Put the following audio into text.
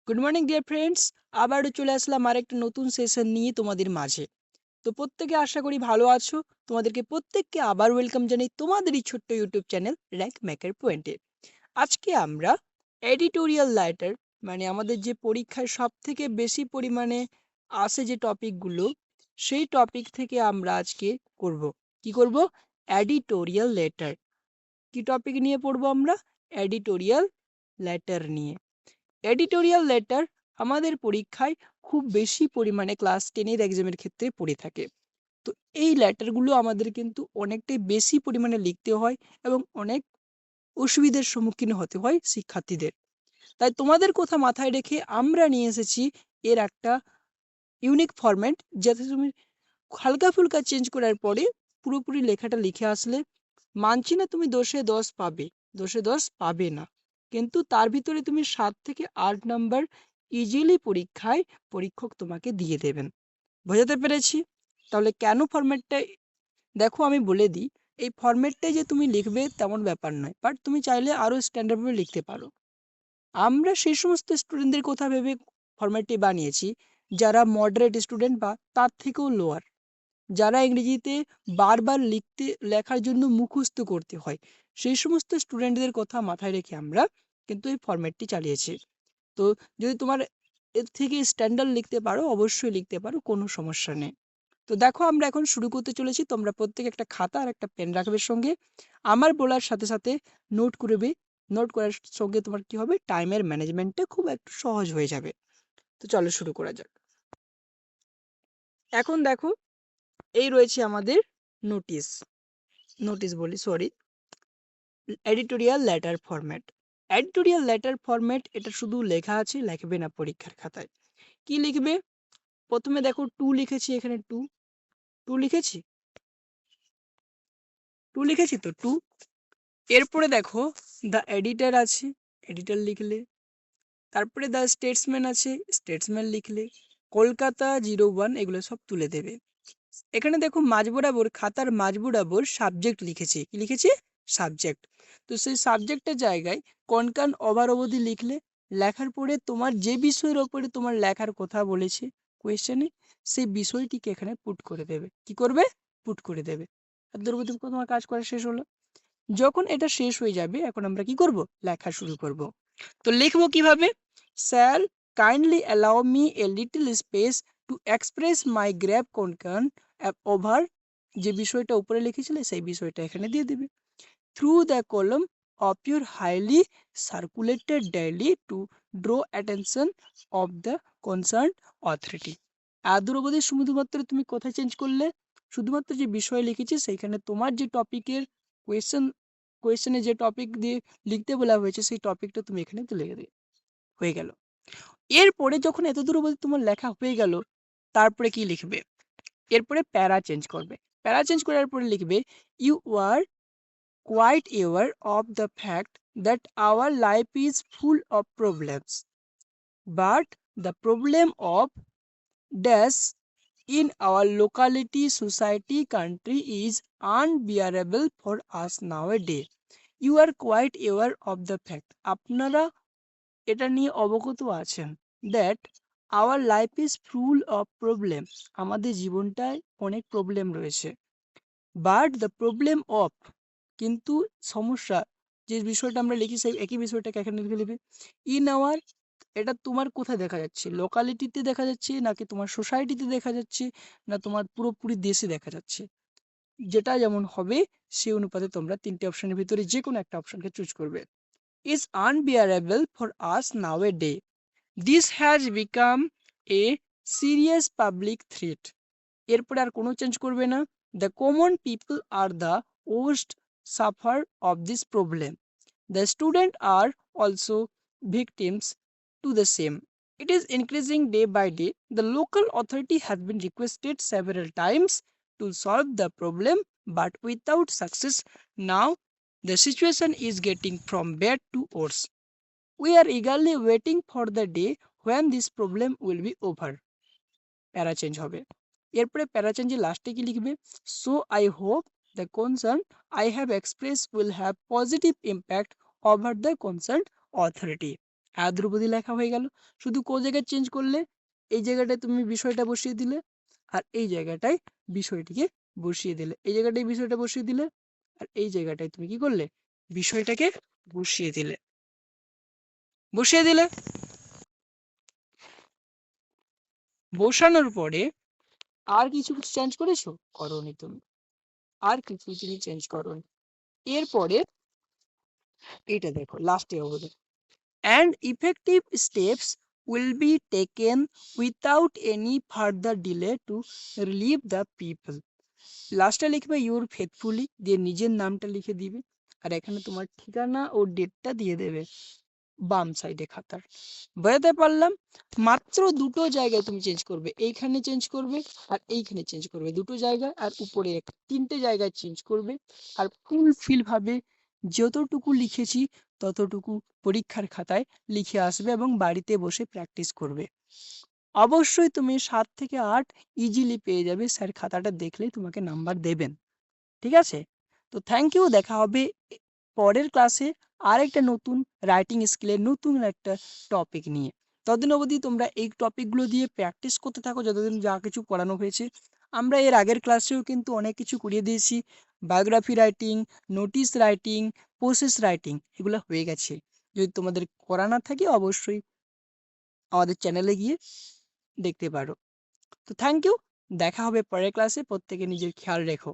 Good morning dear friends. আবারও চলে আসলাম আরেকটা নতুন সেশন নিয়ে তোমাদের মাঝে। তো প্রত্যেকে আশা করি ভালো আছো। তোমাদেরকে প্রত্যেককে আবার ওয়েলকাম জানাই তোমাদের এই ছোট্ট ইউটিউব চ্যানেল র্যাঙ্ক মেকার পয়েন্টে। আজকে আমরা এডিটোরিয়াল রাইটার মানে আমাদের যে পরীক্ষায় সবথেকে বেশি পরিমাণে আসে যে টপিকগুলো, সেই টপিক থেকে আমরা আজকে করব। কি করব? Editorial letter. কি টপিক নিয়ে পড়বো আমরা? এডিটোরিয়াল লেটার নিয়ে। এডিটোরিয়াল লেটার আমাদের পরীক্ষায় খুব বেশি পরিমাণে ক্লাস 10 এর এক্সামের ক্ষেত্রে পড়ে থাকে। তো এই লেটারগুলো আমাদের কিন্তু অনেকটাই বেশি পরিমাণে লিখতে হয় এবং অনেক অসুবিধার সম্মুখীন হতে হয় শিক্ষার্থীদের। তাই তোমাদের কথা মাথায় রেখে আমরা নিয়ে এসেছি এর একটা ইউনিক ফরম্যাট, যাতে তুমি হালকা ফুলকা চেঞ্জ করার পরে পুরোপুরি লেখাটা লিখে আসলে, মানছি না তুমি 10 এ 10 পাবে, 10 এ 10 পাবে না, কিন্তু তার ভিতরে তুমি 7 থেকে 8 নাম্বার ইজিলি পরীক্ষায় পরীক্ষক তোমাকে দিয়ে দেবেন। বোঝাতে পেরেছি? তাহলে কেন ফরম্যাটটা দেখো আমি বলে দিই। এই ফরম্যাটটাই যে তুমি লিখবে তেমন ব্যাপার নয়, বাট তুমি চাইলে আরও স্ট্যান্ডার্ডভাবে লিখতে পারো। আমরা সেই সমস্ত স্টুডেন্টদের কথা ভেবে ফরম্যাটটি বানিয়েছি যারা মডারেট স্টুডেন্ট বা তার থেকেও লোয়ার, যারা ইংরেজিতে বারবার লেখার জন্য মুখস্থ করতে হয়, সেই সমস্ত স্টুডেন্টদের কথা মাথায় রেখে আমরা কিন্তু এই ফরম্যাটটি চালিয়েছি। তো যদি তোমার এর থেকে স্ট্যান্ডার্ড লিখতে পারো, অবশ্যই লিখতে পারো, কোনো সমস্যা নেই। তো দেখো আমরা এখন শুরু করতে চলেছি। তোমরা প্রত্যেকে একটা খাতা আর একটা পেন রাখবে সঙ্গে। আমার বলার সাথে সাথে নোট করবে। নোট করার সঙ্গে তোমার কি হবে, টাইমের ম্যানেজমেন্টটা খুব একটু সহজ হয়ে যাবে। তো চলো শুরু করা যাক। এখন দেখো, এই রয়েছে আমাদের নোটিশ। নোটিশ বলি, sorry, editorial letter format. Editorial letter format, এটা শুধু লেখা আছে, লিখবে না পরীক্ষার খাতায়। কি লিখবে? প্রথমে দেখো টু লিখেছি, এখানে টু, টু লিখেছি, টু লিখেছি তো টু। এরপরে দেখো দ্য এডিটর আছে, এডিটর লিখলে। তারপরে দ্য স্টেটসম্যান আছে, স্টেটসম্যান লিখলে। কলকাতা 01, এগুলো সব তুলে দেবে। এখানে দেখো মাঝ বরাবর, খাতার মাঝ বরাবর সাবজেক্ট লিখেছি। কি লিখেছি? সাবজেক্ট। তো সেই সাবজেক্টের জায়গায় কনকান ওভার অবধি লিখলে। লেখার পরে তোমার যে বিষয়ের ওপরে তোমার লেখার কথা বলেছে কোয়েশ্চেনে, সেই বিষয়টিকে এখানে পুট করে দেবে। কি করবে? পুট করে দেবে। আর দুর্বৃত্ত তোমার কাজ করা শেষ হলো। যখন এটা শেষ হয়ে যাবে, এখন আমরা কি করব? লেখা শুরু করব। তো লিখবো কিভাবে? Sir, kindly allow me a little space to express my grave concern over, যে বিষয়টা উপরে লিখেছিলে সেই বিষয়টা এখানে দিয়ে দেবে। Through the column of your highly circulated diary to draw attention of the concern authority. আদর অবধি শুধুমাত্র তুমি কোথায় চেঞ্জ করলে? শুধুমাত্র যে বিষয় লিখেছি সেইখানে তোমার যে টপিকের কোয়েশ্চেন, কোয়েশ্চেনে যে টপিক দিয়ে লিখতে বলা হয়েছে সেই টপিকটা তুমি এখানে তুলে দেবে। হয়ে গেল। এরপরে যখন এতদূর অবধি তোমার লেখা হয়ে গেল, তারপরে কি লিখবে? এরপরে প্যারা চেঞ্জ করবে। প্যারা চেঞ্জ করার পরে লিখবে, you are quite aware of the fact that our life is full of problems, but the problem of dash in our locality, society, country is unbearable for us nowadays. You are quite aware of the fact, আপনারা এটা নিয়ে অবগত আছেন, that our life is full of problem, আমাদের জীবনটায় অনেক problem রয়েছে। But the problem of, কিন্তু সমস্যা, যে বিষয়টা আমরা লিখি সেই একই বিষয়টাকে এখানে লিখে নেবে। ইন আওয়ার, এটা তোমার কোথায় দেখা যাচ্ছে? লোকালিটিতে দেখা যাচ্ছে, নাকি তোমার সোসাইটিতে দেখা যাচ্ছে, না তোমার পুরোপুরি দেশে দেখা যাচ্ছে? যেটা যেমন হবে সেই অনুপাতে তোমরা তিনটে অপশনের ভিতরে যে কোনো একটা অপশনকে চুজ করবে। Is unbearable for us now a day, this has become a serious public threat. এরপরে আর কোনো চেঞ্জ করবে না। The common people are the worst suffer of this problem, the student are also victims to the same, it is increasing day by day, the local authority has been requested several times to solve the problem but without success. Now the situation is getting from bad to worse. We are eagerly waiting for the day when this problem will be over. Para change হবে। এরপরে para চেঞ্জের লাস্টে কি লিখবে? So I hope the concern I have express will have positive impact over the concern authority. Draupadi লেখা হয়ে গেল। শুধু কোন জায়গায় চেঞ্জ করলে, এই জায়গাটায় তুমি বিষয়টা বসিয়ে দিলে, আর এই জায়গাটায় বিষয়টিকে বসিয়ে দিলে, এই জায়গাটায় বিষয়টা বসিয়ে দিলে, আর এই জায়গাটায় তুমি কি করলে, বিষয়টাকে বসিয়ে দিলে, বসিয়ে দিলে। বসানোর পরে আর কিছু চেঞ্জ করেছো? করোনি তুমি, আর কিছু তুমি চেঞ্জ করোনি। এরপরে এটা দেখো লাস্টে হবে, and effective steps will be taken without any further delay to relieve the people. লাস্টে লিখবে ইউর ফেথফুলি, দিয়ে নিজের নামটা লিখে দিবে, আর এখানে তোমার ঠিকানা ও ডেটটা দিয়ে দেবে বাম সাইডে খাতার। বোঝাতে পারলাম? মাত্র দুটো জায়গায় তুমি চেঞ্জ করবে, এইখানে চেঞ্জ করবে আর এইখানে চেঞ্জ করবে, দুটো জায়গায়, আর উপরে তিনটে জায়গায় চেঞ্জ করবে। আর ফুলফিল ভাবে যতটুকু লিখেছি ততটুকু পরীক্ষার খাতায় লিখে আসবে এবং বাড়িতে বসে প্র্যাকটিস করবে। অবশ্যই তুমি 7 থেকে 8 ইজিলি পেয়ে যাবে, স্যার খাতাটা দেখলেই তোমাকে নাম্বার দেবেন। ঠিক আছে? তো থ্যাংক ইউ, দেখা হবে পরের ক্লাসে আরেকটা নতুন রাইটিং স্কিলের নতুন একটা টপিক নিয়ে। ততদিন অবধি তোমরা এই টপিকগুলো দিয়ে প্র্যাকটিস করতে থাকো যতদিন যা কিছু পড়ানো হয়েছে। আমরা এর আগের ক্লাসেও কিন্তু অনেক কিছু করিয়ে দিয়েছি, biography writing, notice writing, process writing, এগুলো হয়ে গেছে। যদি তোমাদের করা না থাকে অবশ্যই আমাদের চ্যানেলে গিয়ে দেখতে পারো। তো থ্যাংক ইউ, দেখা হবে পরের ক্লাসে। প্রত্যেকে নিজের খেয়াল রেখো।